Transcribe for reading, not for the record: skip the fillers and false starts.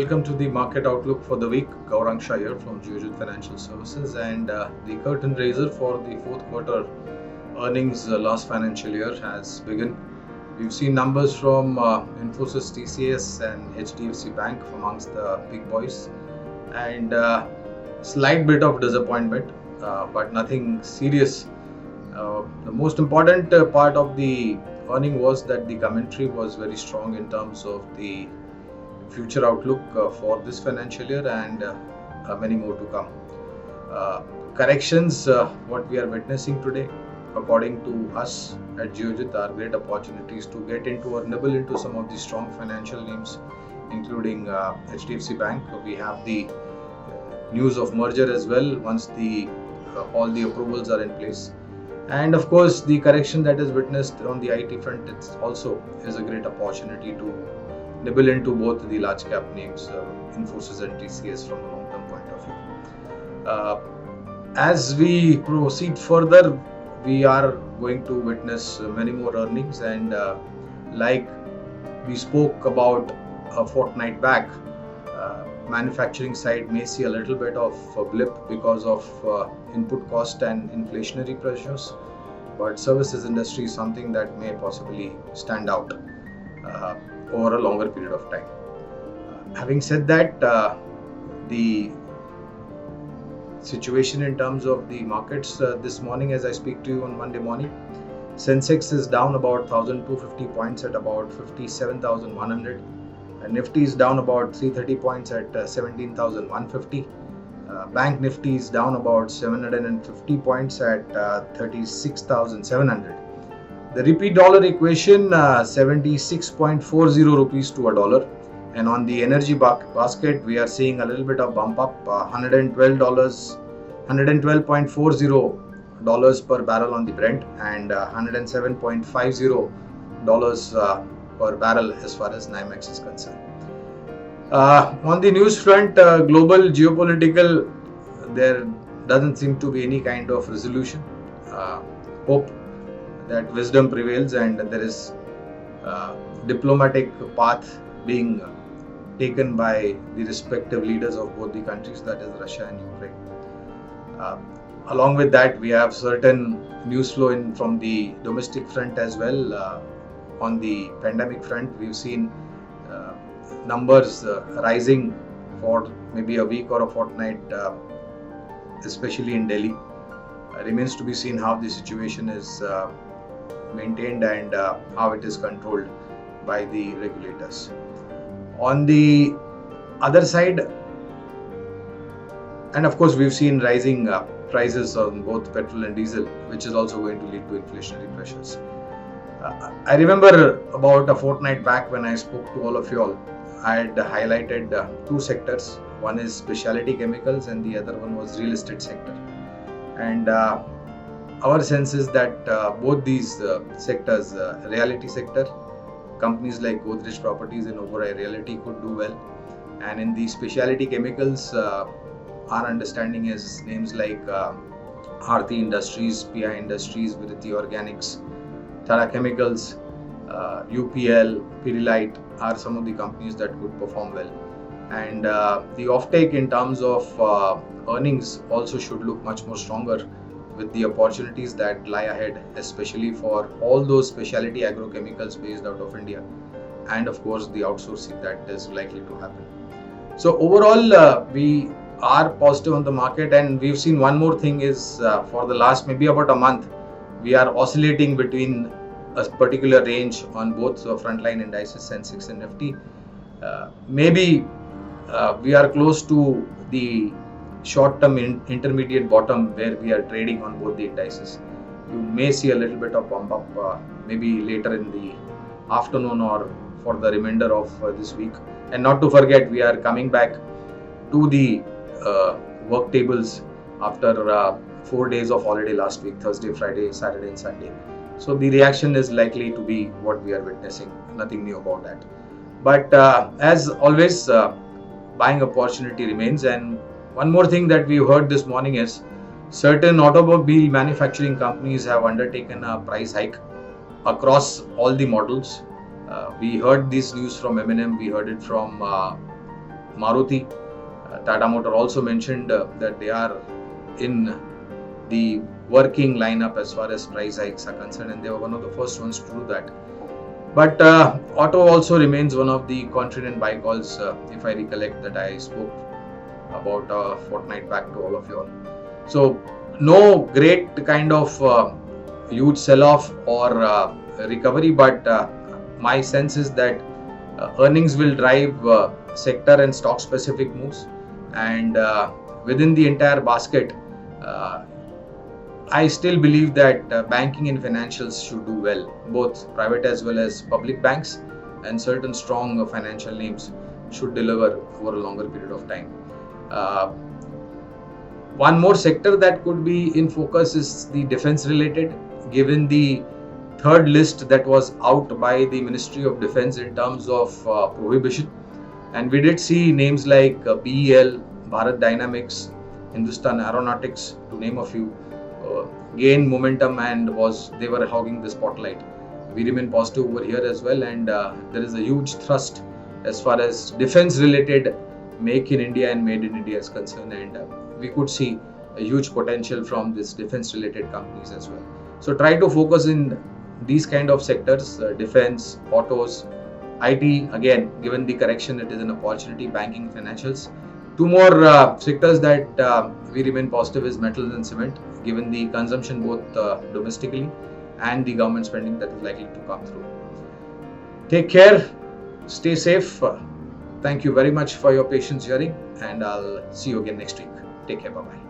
welcome to the market outlook for the week. Gaurang Shah here from Geojit Financial Services, and the curtain raiser for the fourth quarter earnings last financial year has begun. We've seen numbers from Infosys, TCS and HDFC Bank amongst the big boys, and slight bit of disappointment, but nothing serious. The most important part of the earning was that the commentary was very strong in terms of the future outlook for this financial year and many more to come. Corrections, what we are witnessing today, according to us at Geojit, are great opportunities to get into or nibble into some of the strong financial names, including HDFC Bank. We have the news of merger as well once the all the approvals are in place. And of course, the correction that is witnessed on the IT front also is a great opportunity to nibble into both the large cap names, Infosys and TCS, from a long term point of view. As we proceed further, we are going to witness many more earnings, and like we spoke about a fortnight back, manufacturing side may see a little bit of a blip because of input cost and inflationary pressures, but services industry is something that may possibly stand out over a longer period of time. Having said that, the situation in terms of the markets this morning, as I speak to you on Monday morning, Sensex is down about 1,250 points at about 57,100. Nifty is down about 330 points at 17,150. Bank Nifty is down about 750 points at 36,700. The repeat dollar equation, 76.40 rupees to a dollar. And on the energy basket, we are seeing a little bit of bump up, $112.40 per barrel on the Brent, and $107.50 per barrel as far as NYMEX is concerned. On the news front, global geopolitical, there doesn't seem to be any kind of resolution. Hope that wisdom prevails and there is diplomatic path being taken by the respective leaders of both the countries, that is Russia and Ukraine. Along with that, we have certain news flow in from the domestic front as well. On the pandemic front, we've seen numbers rising for maybe a week or a fortnight, especially in Delhi. Remains to be seen how the situation is maintained and how it is controlled by the regulators. On the other side, and of course, we've seen rising prices on both petrol and diesel, which is also going to lead to inflationary pressures. I remember about a fortnight back when I spoke to all of you all, I had highlighted two sectors. One is specialty chemicals and the other one was real estate sector. And our sense is that both these sectors, realty sector, companies like Godrej Properties and Oberoi Realty could do well. And in the specialty chemicals, our understanding is names like Aarti Industries, PI Industries, Viriti Organics, Tara Chemicals, UPL, Pidilite are some of the companies that could perform well. And the offtake in terms of earnings also should look much more stronger with the opportunities that lie ahead, especially for all those specialty agrochemicals based out of India, and of course the outsourcing that is likely to happen. So overall, we are positive on the market, and we've seen one more thing is for the last maybe about a month, we are oscillating between a particular range on both frontline indices, Sensex and Nifty. Maybe we are close to the short-term intermediate bottom where we are trading on both the indices. You may see a little bit of bump up maybe later in the afternoon or for the remainder of this week. And not to forget, we are coming back to the work tables after 4 days of holiday last week, Thursday, Friday, Saturday and Sunday. So the reaction is likely to be what we are witnessing, nothing new about that. But as always, buying opportunity remains. And one more thing that we heard this morning is certain automobile manufacturing companies have undertaken a price hike across all the models. We heard this news from M&M, we heard it from Maruti. Tata Motor also mentioned that they are in the working lineup as far as price hikes are concerned, and they were one of the first ones to do that. But auto also remains one of the confident buy calls, if I recollect that I spoke about a fortnight back to all of you all. So no great kind of huge sell-off or recovery, but my sense is that earnings will drive sector and stock specific moves, and within the entire basket, I still believe that banking and financials should do well, both private as well as public banks, and certain strong financial names should deliver over a longer period of time. One more sector that could be in focus is the defense related, given the third list that was out by the Ministry of Defense in terms of prohibition. And we did see names like BEL, Bharat Dynamics, Hindustan Aeronautics, to name a few, gain momentum and they were hogging the spotlight. We remain positive over here as well, and there is a huge thrust as far as defense related make in India and made in India is concerned, and we could see a huge potential from this defense related companies as well. So try to focus in these kind of sectors, defense, autos, IT, again, given the correction, it is an opportunity, banking, financials. Two more sectors that we remain positive is metals and cement, given the consumption both domestically and the government spending that is likely to come through. Take care, stay safe. Thank you very much for your patience hearing, and I'll see you again next week. Take care, bye-bye.